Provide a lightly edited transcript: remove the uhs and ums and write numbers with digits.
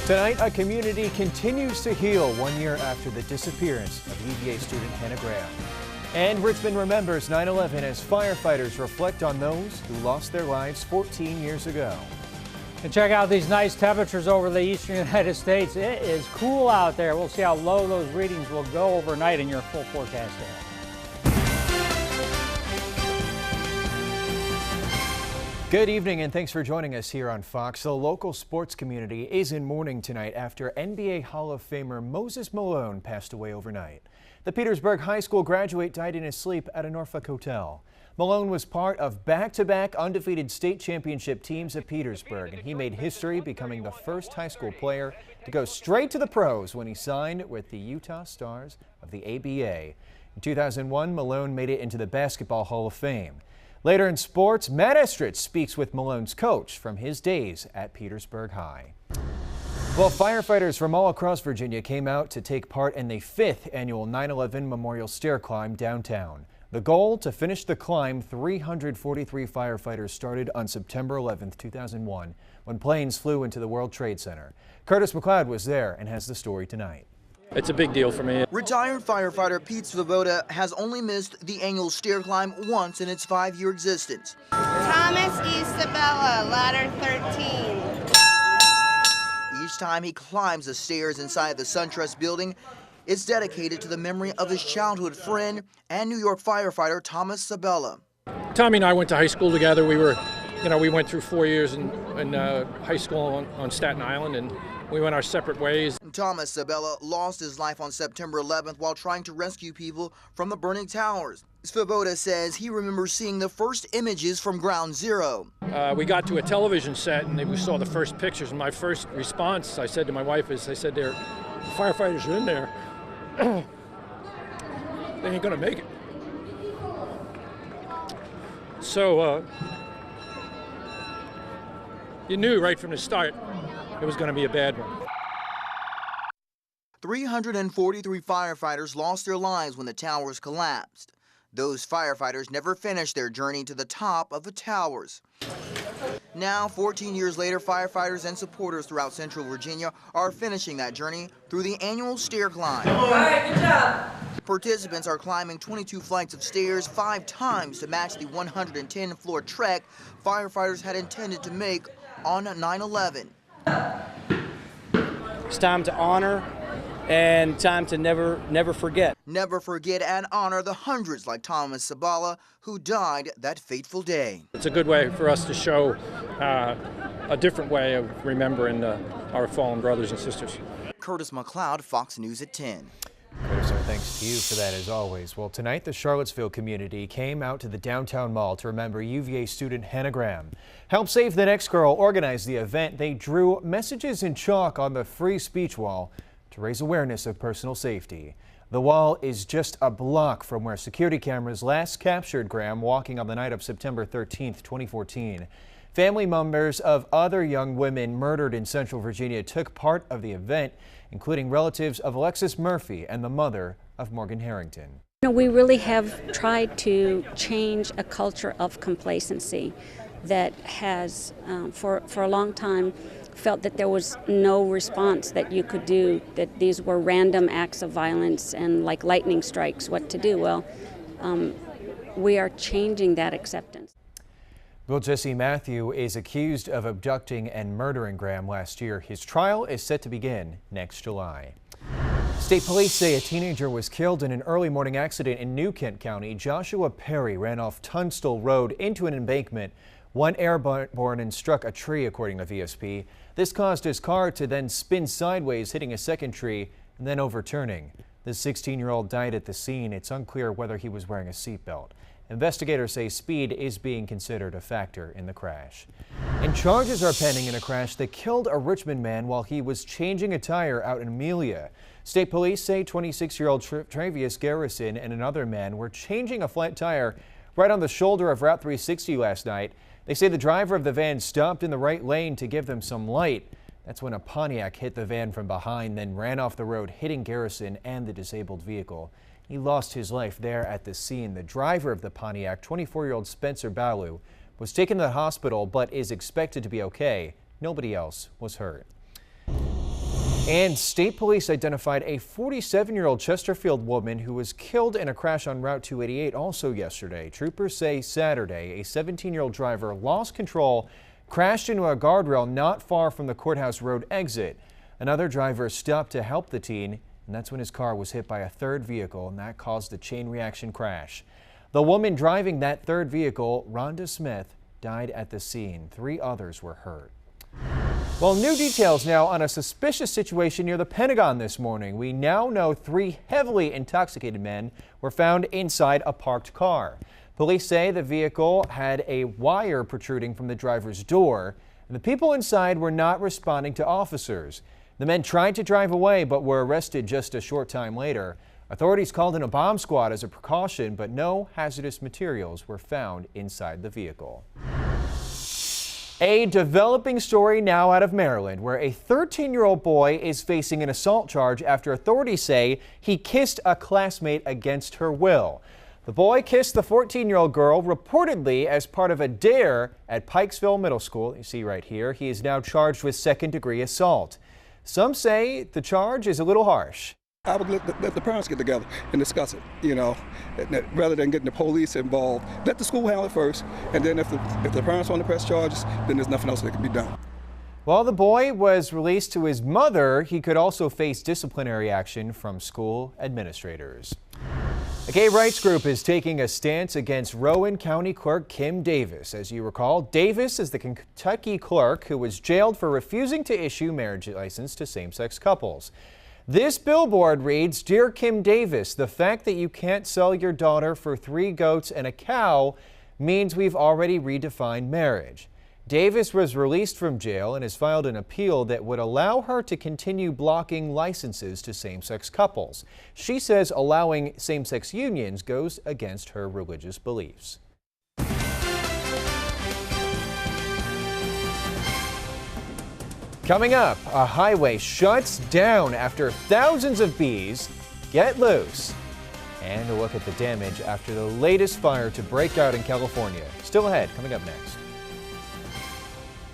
Tonight, a community continues to heal 1 year after the disappearance of UVA student Hannah Graham. And Richmond remembers 9/11 as firefighters reflect on those who lost their lives 14 years ago. And check out these nice temperatures over the eastern United States. It is cool out there. We'll see how low those readings will go overnight in your full forecast ahead. Good evening and thanks for joining us here on Fox. The local sports community is in mourning tonight after NBA Hall of Famer Moses Malone passed away overnight. The Petersburg High School graduate died in his sleep at a Norfolk hotel. Malone was part of back-to-back undefeated state championship teams at Petersburg, and he made history becoming the first high school player to go straight to the pros when he signed with the Utah Stars of the ABA. In 2001, Malone made it into the Basketball Hall of Fame. Later in sports, Matt Estridge speaks with Malone's coach from his days at Petersburg High. Well, firefighters from all across Virginia came out to take part in the 5th annual 9/11 Memorial Stair Climb downtown. The goal, to finish the climb, 343 firefighters started on September 11, 2001, when planes flew into the World Trade Center. Curtis McLeod was there and has the story tonight. It's a big deal for me. Retired firefighter Pete Svoboda has only missed the annual stair climb once in its 5-year existence. Thomas Isabella, ladder 13. Each time he climbs the stairs inside the SunTrust building, it's dedicated to the memory of his childhood friend and New York firefighter Thomas Sabella. Tommy and I went to high school together. We went through 4 years in high school on Staten Island, and we went our separate ways. Thomas Sabella lost his life on September 11th while trying to rescue people from the burning towers. Svoboda says he remembers seeing the first images from Ground Zero. We got to a television set and we saw the first pictures, and my first response, I said to my wife, is the firefighters are in there. They ain't gonna make it. So you knew right from the start it was going to be a bad one. 343 firefighters lost their lives when the towers collapsed. Those firefighters never finished their journey to the top of the towers. Now, 14 years later, firefighters and supporters throughout Central Virginia are finishing that journey through the annual stair climb. All right, good job. Participants are climbing 22 flights of stairs 5 times to match the 110-floor trek firefighters had intended to make on 9/11. It's time to honor and time to never forget. Never forget and honor the hundreds like Thomas Sabella who died that fateful day. It's a good way for us to show a different way of remembering our fallen brothers and sisters. Curtis McLeod, Fox News at 10. Curtis, our thanks to you for that as always. Well, tonight the Charlottesville community came out to the downtown mall to remember UVA student Hannah Graham. Help Save the Next Girl organized the event. They drew messages in chalk on the free speech wall to raise awareness of personal safety. The wall is just a block from where security cameras last captured Graham walking on the night of September 13th, 2014. Family members of other young women murdered in Central Virginia took part of the event, including relatives of Alexis Murphy and the mother of Morgan Harrington. We really have tried to change a culture of complacency that has, for a long time, felt that there was no response that you could do, that these were random acts of violence and like lightning strikes, what to do. Well, we are changing that acceptance. Well, Jesse Matthew is accused of abducting and murdering Graham last year. His trial is set to begin next July. State police say a teenager was killed in an early morning accident in New Kent County. Joshua Perry ran off Tunstall Road into an embankment. One airborne and struck a tree, according to VSP. This caused his car to then spin sideways, hitting a second tree and then overturning. The 16-year-old died at the scene. It's unclear whether he was wearing a seatbelt. Investigators say speed is being considered a factor in the crash. And charges are pending in a crash that killed a Richmond man while he was changing a tire out in Amelia. State police say 26-year-old Travius Garrison and another man were changing a flat tire right on the shoulder of Route 360 last night. They say the driver of the van stopped in the right lane to give them some light. That's when a Pontiac hit the van from behind, then ran off the road, hitting Garrison and the disabled vehicle. He lost his life there at the scene. The driver of the Pontiac, 24-year-old Spencer Balu, was taken to the hospital but is expected to be okay. Nobody else was hurt. And state police identified a 47-year-old Chesterfield woman who was killed in a crash on Route 288 also yesterday. Troopers say Saturday, a 17-year-old driver lost control, crashed into a guardrail not far from the Courthouse Road exit. Another driver stopped to help the teen, and that's when his car was hit by a third vehicle, and that caused the chain reaction crash. The woman driving that third vehicle, Rhonda Smith, died at the scene. 3 others were hurt. Well, new details now on a suspicious situation near the Pentagon this morning. We now know 3 heavily intoxicated men were found inside a parked car. Police say the vehicle had a wire protruding from the driver's door, and the people inside were not responding to officers. The men tried to drive away but were arrested just a short time later. Authorities called in a bomb squad as a precaution, but no hazardous materials were found inside the vehicle. A developing story now out of Maryland, where a 13-year-old boy is facing an assault charge after authorities say he kissed a classmate against her will. The boy kissed the 14-year-old girl reportedly as part of a dare at Pikesville Middle School. You see right here, he is now charged with second-degree assault. Some say the charge is a little harsh. I would let the parents get together and discuss it, rather than getting the police involved. Let the school handle it first, and then if the parents want to press charges, then there's nothing else that can be done. While the boy was released to his mother, he could also face disciplinary action from school administrators. A gay rights group is taking a stance against Rowan County Clerk Kim Davis. As you recall, Davis is the Kentucky clerk who was jailed for refusing to issue marriage license to same-sex couples. This billboard reads, "Dear Kim Davis, the fact that you can't sell your daughter for 3 goats and a cow means we've already redefined marriage." Davis was released from jail and has filed an appeal that would allow her to continue blocking licenses to same-sex couples. She says allowing same-sex unions goes against her religious beliefs. Coming up, a highway shuts down after thousands of bees get loose. And a look at the damage after the latest fire to break out in California. Still ahead, coming up next.